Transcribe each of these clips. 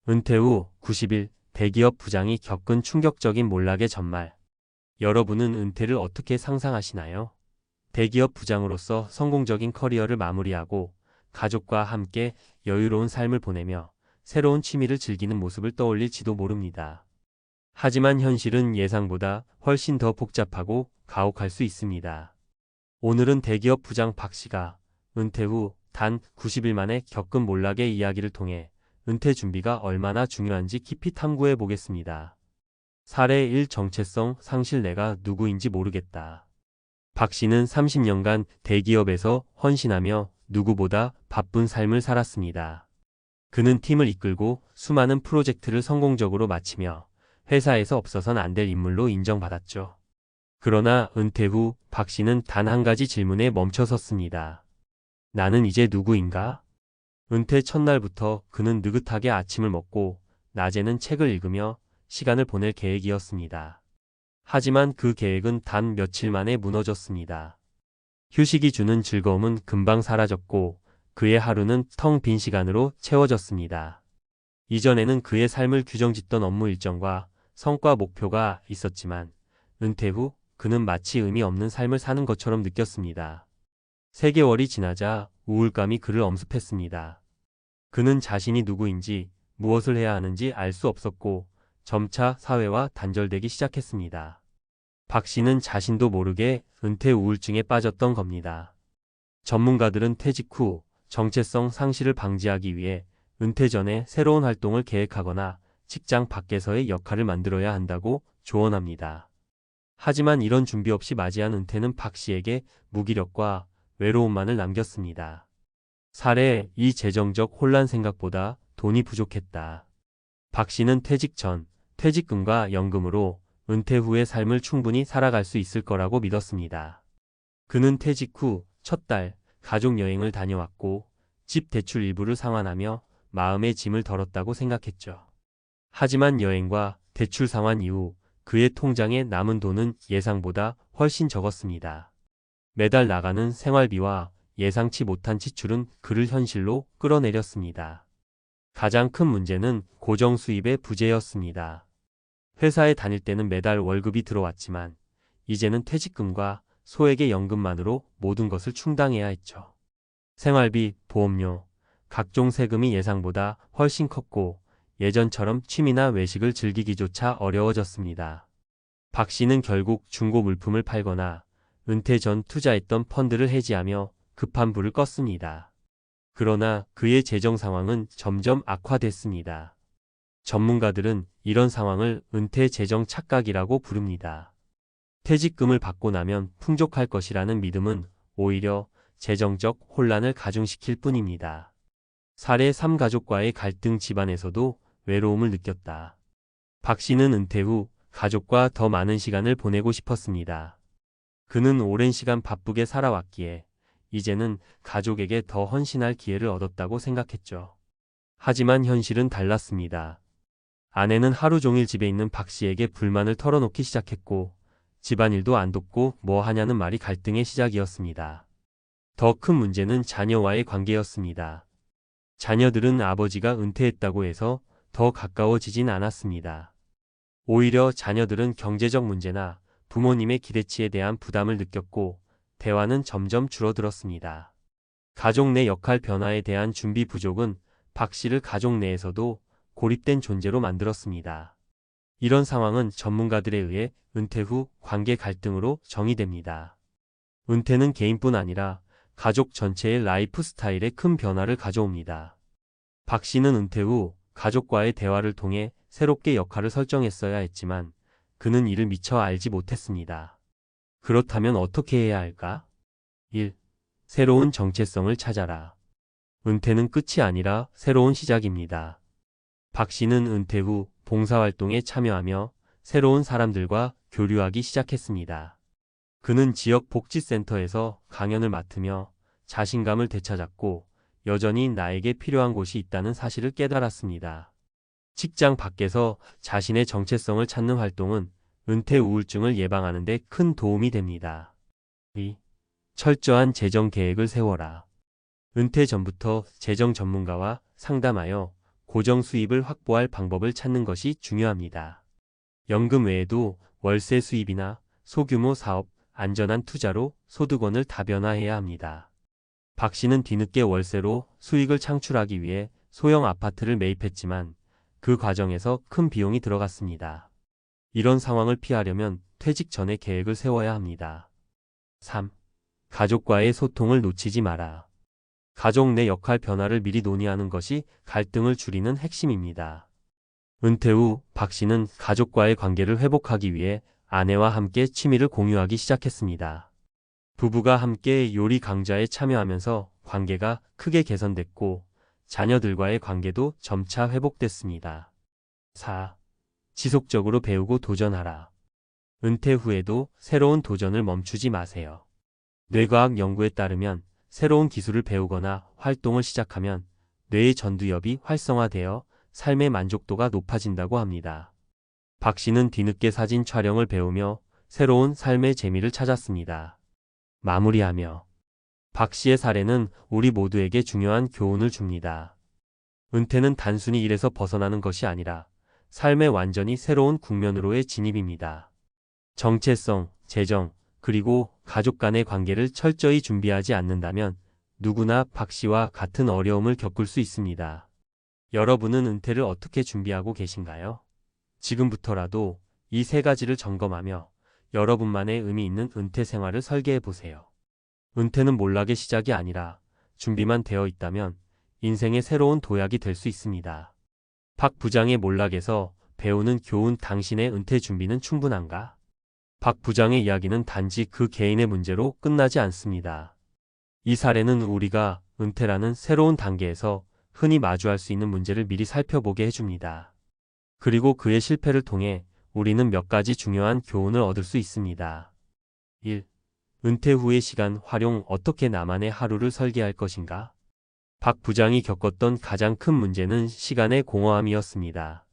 은퇴 후 90일 대기업 부장이 겪은 충격적인 몰락의 전말. 여러분은 은퇴를 어떻게 상상하시나요? 대기업 부장으로서 성공적인 커리어를 마무리하고 가족과 함께 여유로운 삶을 보내며 새로운 취미를 즐기는 모습을 떠올릴지도 모릅니다. 하지만 현실은 예상보다 훨씬 더 복잡하고 가혹할 수 있습니다. 오늘은 대기업 부장 박 씨가 은퇴 후 단 90일 만에 겪은 몰락의 이야기를 통해 은퇴 준비가 얼마나 중요한지 깊이 탐구해 보겠습니다. 사례 1. 정체성 상실. 내가 누구인지 모르겠다. 박 씨는 30년간 대기업에서 헌신하며 누구보다 바쁜 삶을 살았습니다. 그는 팀을 이끌고 수많은 프로젝트를 성공적으로 마치며 회사에서 없어선 안 될 인물로 인정받았죠. 그러나 은퇴 후 박 씨는 단 한 가지 질문에 멈춰섰습니다. 나는 이제 누구인가? 은퇴 첫날부터 그는 느긋하게 아침을 먹고 낮에는 책을 읽으며 시간을 보낼 계획이었습니다. 하지만 그 계획은 단 며칠 만에 무너졌습니다. 휴식이 주는 즐거움은 금방 사라졌고 그의 하루는 텅 빈 시간으로 채워졌습니다. 이전에는 그의 삶을 규정짓던 업무 일정과 성과 목표가 있었지만 은퇴 후 그는 마치 의미 없는 삶을 사는 것처럼 느꼈습니다. 3개월이 지나자 우울감이 그를 엄습했습니다. 그는 자신이 누구인지 무엇을 해야 하는지 알 수 없었고 점차 사회와 단절되기 시작했습니다. 박 씨는 자신도 모르게 은퇴 우울증에 빠졌던 겁니다. 전문가들은 퇴직 후 정체성 상실을 방지하기 위해 은퇴 전에 새로운 활동을 계획하거나 직장 밖에서의 역할을 만들어야 한다고 조언합니다. 하지만 이런 준비 없이 맞이한 은퇴는 박 씨에게 무기력과 외로움만을 남겼습니다. 사례 2. 재정적 혼란. 생각보다 돈이 부족했다. 박 씨는 퇴직 전 퇴직금과 연금으로 은퇴 후의 삶을 충분히 살아갈 수 있을 거라고 믿었습니다. 그는 퇴직 후 첫 달 가족 여행을 다녀왔고 집 대출 일부를 상환하며 마음의 짐을 덜었다고 생각했죠. 하지만 여행과 대출 상환 이후 그의 통장에 남은 돈은 예상보다 훨씬 적었습니다. 매달 나가는 생활비와 예상치 못한 지출은 그를 현실로 끌어내렸습니다. 가장 큰 문제는 고정 수입의 부재였습니다. 회사에 다닐 때는 매달 월급이 들어왔지만 이제는 퇴직금과 소액의 연금만으로 모든 것을 충당해야 했죠. 생활비, 보험료, 각종 세금이 예상보다 훨씬 컸고 예전처럼 취미나 외식을 즐기기조차 어려워졌습니다. 박 씨는 결국 중고 물품을 팔거나 은퇴 전 투자했던 펀드를 해지하며 급한 불을 껐습니다. 그러나 그의 재정 상황은 점점 악화됐습니다. 전문가들은 이런 상황을 은퇴 재정 착각이라고 부릅니다. 퇴직금을 받고 나면 풍족할 것이라는 믿음은 오히려 재정적 혼란을 가중시킬 뿐입니다. 사례 3. 가족과의 갈등. 집안에서도 외로움을 느꼈다. 박 씨는 은퇴 후 가족과 더 많은 시간을 보내고 싶었습니다. 그는 오랜 시간 바쁘게 살아왔기에 이제는 가족에게 더 헌신할 기회를 얻었다고 생각했죠. 하지만 현실은 달랐습니다. 아내는 하루 종일 집에 있는 박 씨에게 불만을 털어놓기 시작했고 집안일도 안 돕고 뭐 하냐는 말이 갈등의 시작이었습니다. 더 큰 문제는 자녀와의 관계였습니다. 자녀들은 아버지가 은퇴했다고 해서 더 가까워지진 않았습니다. 오히려 자녀들은 경제적 문제나 부모님의 기대치에 대한 부담을 느꼈고 대화는 점점 줄어들었습니다. 가족 내 역할 변화에 대한 준비 부족은 박 씨를 가족 내에서도 고립된 존재로 만들었습니다. 이런 상황은 전문가들에 의해 은퇴 후 관계 갈등으로 정의됩니다. 은퇴는 개인뿐 아니라 가족 전체의 라이프 스타일에 큰 변화를 가져옵니다. 박 씨는 은퇴 후 가족과의 대화를 통해 새롭게 역할을 설정했어야 했지만 그는 이를 미처 알지 못했습니다. 그렇다면 어떻게 해야 할까? 1. 새로운 정체성을 찾아라. 은퇴는 끝이 아니라 새로운 시작입니다. 박 씨는 은퇴 후 봉사활동에 참여하며 새로운 사람들과 교류하기 시작했습니다. 그는 지역 복지센터에서 강연을 맡으며 자신감을 되찾았고 여전히 나에게 필요한 곳이 있다는 사실을 깨달았습니다. 직장 밖에서 자신의 정체성을 찾는 활동은 은퇴 우울증을 예방하는 데 큰 도움이 됩니다. 2. 철저한 재정 계획을 세워라. 은퇴 전부터 재정 전문가와 상담하여 고정 수입을 확보할 방법을 찾는 것이 중요합니다. 연금 외에도 월세 수입이나 소규모 사업, 안전한 투자로 소득원을 다변화해야 합니다. 박 씨는 뒤늦게 월세로 수익을 창출하기 위해 소형 아파트를 매입했지만 그 과정에서 큰 비용이 들어갔습니다. 이런 상황을 피하려면 퇴직 전에 계획을 세워야 합니다. 3. 가족과의 소통을 놓치지 마라. 가족 내 역할 변화를 미리 논의하는 것이 갈등을 줄이는 핵심입니다. 은퇴 후 박 씨는 가족과의 관계를 회복하기 위해 아내와 함께 취미를 공유하기 시작했습니다. 부부가 함께 요리 강좌에 참여하면서 관계가 크게 개선됐고 자녀들과의 관계도 점차 회복됐습니다. 4. 지속적으로 배우고 도전하라. 은퇴 후에도 새로운 도전을 멈추지 마세요. 뇌과학 연구에 따르면 새로운 기술을 배우거나 활동을 시작하면 뇌의 전두엽이 활성화되어 삶의 만족도가 높아진다고 합니다. 박 씨는 뒤늦게 사진 촬영을 배우며 새로운 삶의 재미를 찾았습니다. 마무리하며 박 씨의 사례는 우리 모두에게 중요한 교훈을 줍니다. 은퇴는 단순히 일에서 벗어나는 것이 아니라 삶의 완전히 새로운 국면으로의 진입입니다. 정체성, 재정, 그리고 가족 간의 관계를 철저히 준비하지 않는다면 누구나 박 씨와 같은 어려움을 겪을 수 있습니다. 여러분은 은퇴를 어떻게 준비하고 계신가요? 지금부터라도 이 세 가지를 점검하며 여러분만의 의미 있는 은퇴 생활을 설계해 보세요. 은퇴는 몰락의 시작이 아니라 준비만 되어 있다면 인생의 새로운 도약이 될 수 있습니다. 박 부장의 몰락에서 배우는 교훈. 당신의 은퇴 준비는 충분한가? 박 부장의 이야기는 단지 그 개인의 문제로 끝나지 않습니다. 이 사례는 우리가 은퇴라는 새로운 단계에서 흔히 마주할 수 있는 문제를 미리 살펴보게 해줍니다. 그리고 그의 실패를 통해 우리는 몇 가지 중요한 교훈을 얻을 수 있습니다. 1. 은퇴 후의 시간 활용. 어떻게 나만의 하루를 설계할 것인가? 박 부장이 겪었던 가장 큰 문제는 시간의 공허함이었습니다.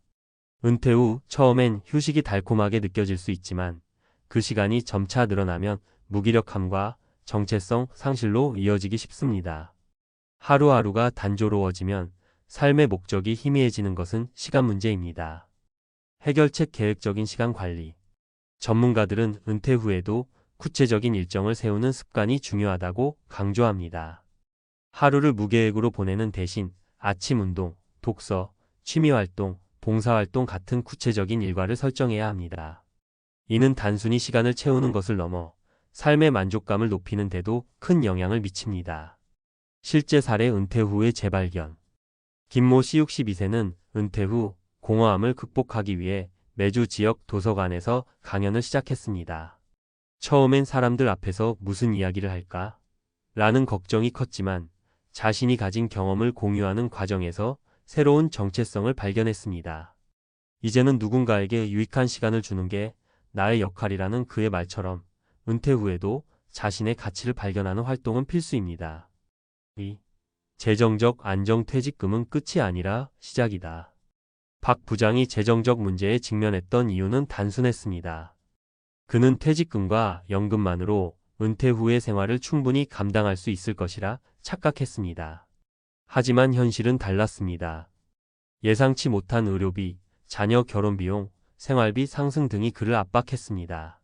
은퇴 후 처음엔 휴식이 달콤하게 느껴질 수 있지만 그 시간이 점차 늘어나면 무기력함과 정체성 상실로 이어지기 쉽습니다. 하루하루가 단조로워지면 삶의 목적이 희미해지는 것은 시간 문제입니다. 해결책. 계획적인 시간 관리. 전문가들은 은퇴 후에도 구체적인 일정을 세우는 습관이 중요하다고 강조합니다. 하루를 무계획으로 보내는 대신 아침 운동, 독서, 취미활동, 봉사활동 같은 구체적인 일과를 설정해야 합니다. 이는 단순히 시간을 채우는 것을 넘어 삶의 만족감을 높이는 데도 큰 영향을 미칩니다. 실제 사례. 은퇴 후의 재발견. 김모 씨 62세는 은퇴 후 공허함을 극복하기 위해 매주 지역 도서관에서 강연을 시작했습니다. 처음엔 사람들 앞에서 무슨 이야기를 할까? 라는 걱정이 컸지만 자신이 가진 경험을 공유하는 과정에서 새로운 정체성을 발견했습니다. 이제는 누군가에게 유익한 시간을 주는 게 나의 역할이라는 그의 말처럼 은퇴 후에도 자신의 가치를 발견하는 활동은 필수입니다. 2. 재정적 안정. 퇴직금은 끝이 아니라 시작이다. 박 부장이 재정적 문제에 직면했던 이유는 단순했습니다. 그는 퇴직금과 연금만으로 은퇴 후의 생활을 충분히 감당할 수 있을 것이라 착각했습니다. 하지만 현실은 달랐습니다. 예상치 못한 의료비, 자녀 결혼 비용, 생활비 상승 등이 그를 압박했습니다.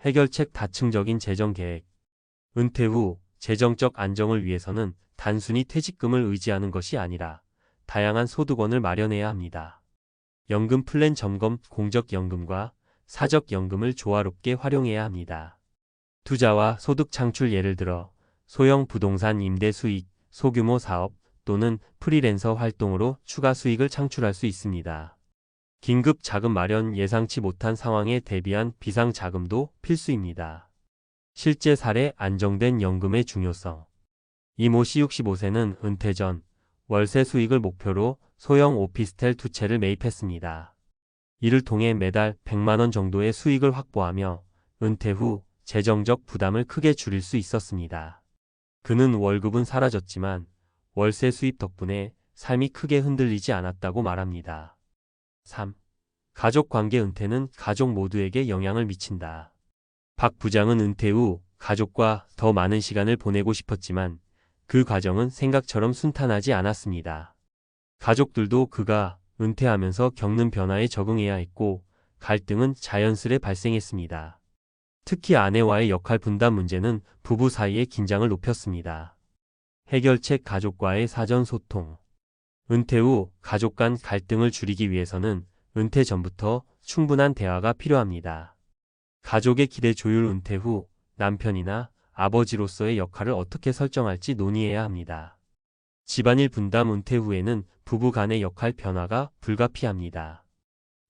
해결책. 다층적인 재정 계획. 은퇴 후 재정적 안정을 위해서는 단순히 퇴직금을 의지하는 것이 아니라 다양한 소득원을 마련해야 합니다. 연금 플랜 점검. 공적연금과 사적연금을 조화롭게 활용해야 합니다. 투자와 소득 창출. 예를 들어 소형 부동산 임대 수익, 소규모 사업 또는 프리랜서 활동으로 추가 수익을 창출할 수 있습니다. 긴급 자금 마련. 예상치 못한 상황에 대비한 비상 자금도 필수입니다. 실제 사례. 안정된 연금의 중요성. 이모 씨 65세는 은퇴 전 월세 수익을 목표로 소형 오피스텔 2채를 매입했습니다. 이를 통해 매달 100만 원 정도의 수익을 확보하며 은퇴 후 재정적 부담을 크게 줄일 수 있었습니다. 그는 월급은 사라졌지만 월세 수입 덕분에 삶이 크게 흔들리지 않았다고 말합니다. 3. 가족 관계. 은퇴는 가족 모두에게 영향을 미친다. 박 부장은 은퇴 후 가족과 더 많은 시간을 보내고 싶었지만 그 과정은 생각처럼 순탄하지 않았습니다. 가족들도 그가 은퇴하면서 겪는 변화에 적응해야 했고 갈등은 자연스레 발생했습니다. 특히 아내와의 역할 분담 문제는 부부 사이의 긴장을 높였습니다. 해결책 가족과의 사전 소통. 은퇴 후 가족 간 갈등을 줄이기 위해서는 은퇴 전부터 충분한 대화가 필요합니다. 가족의 기대 조율 은퇴 후 남편이나 아버지로서의 역할을 어떻게 설정할지 논의해야 합니다. 집안일 분담 은퇴 후에는 부부 간의 역할 변화가 불가피합니다.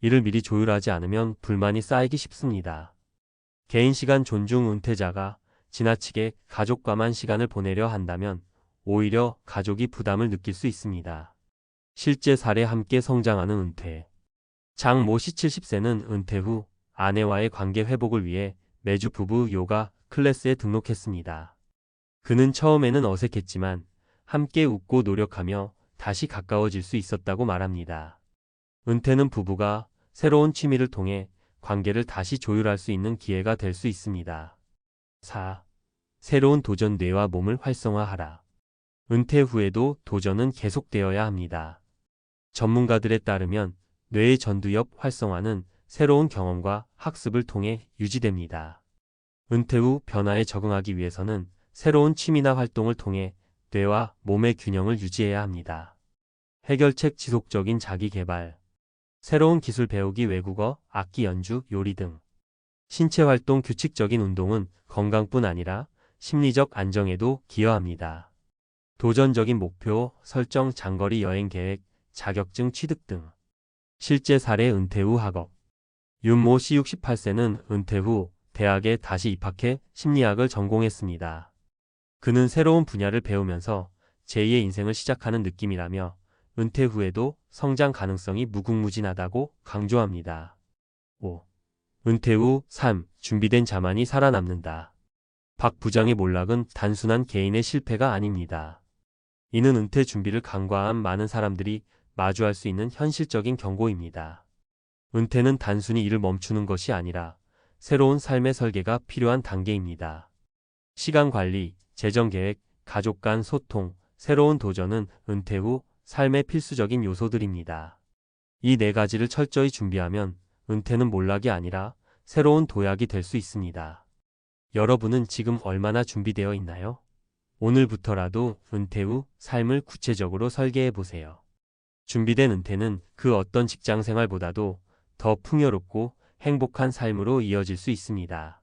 이를 미리 조율하지 않으면 불만이 쌓이기 쉽습니다. 개인 시간 존중 은퇴자가 지나치게 가족과만 시간을 보내려 한다면 오히려 가족이 부담을 느낄 수 있습니다. 실제 사례 함께 성장하는 은퇴. 장 모 씨 70세는 은퇴 후 아내와의 관계 회복을 위해 매주 부부 요가 클래스에 등록했습니다. 그는 처음에는 어색했지만 함께 웃고 노력하며 다시 가까워질 수 있었다고 말합니다. 은퇴는 부부가 새로운 취미를 통해 관계를 다시 조율할 수 있는 기회가 될 수 있습니다. 4. 새로운 도전 뇌와 몸을 활성화하라. 은퇴 후에도 도전은 계속되어야 합니다. 전문가들에 따르면 뇌의 전두엽 활성화는 새로운 경험과 학습을 통해 유지됩니다. 은퇴 후 변화에 적응하기 위해서는 새로운 취미나 활동을 통해 뇌와 몸의 균형을 유지해야 합니다. 해결책 지속적인 자기 개발. 새로운 기술 배우기 외국어, 악기 연주, 요리 등. 신체 활동 규칙적인 운동은 건강뿐 아니라 심리적 안정에도 기여합니다. 도전적인 목표 설정 장거리 여행 계획, 자격증 취득 등. 실제 사례 은퇴 후 학업. 윤모 씨 68세는 은퇴 후 대학에 다시 입학해 심리학을 전공했습니다. 그는 새로운 분야를 배우면서 제2의 인생을 시작하는 느낌이라며 은퇴 후에도 성장 가능성이 무궁무진하다고 강조합니다. 5. 은퇴 후 삶, 준비된 자만이 살아남는다. 박 부장의 몰락은 단순한 개인의 실패가 아닙니다. 이는 은퇴 준비를 간과한 많은 사람들이 마주할 수 있는 현실적인 경고입니다. 은퇴는 단순히 일을 멈추는 것이 아니라 새로운 삶의 설계가 필요한 단계입니다. 시간 관리, 재정 계획, 가족 간 소통, 새로운 도전은 은퇴 후 삶의 필수적인 요소들입니다. 이 네 가지를 철저히 준비하면 은퇴는 몰락이 아니라 새로운 도약이 될 수 있습니다. 여러분은 지금 얼마나 준비되어 있나요? 오늘부터라도 은퇴 후 삶을 구체적으로 설계해 보세요. 준비된 은퇴는 그 어떤 직장 생활보다도 더 풍요롭고 행복한 삶으로 이어질 수 있습니다.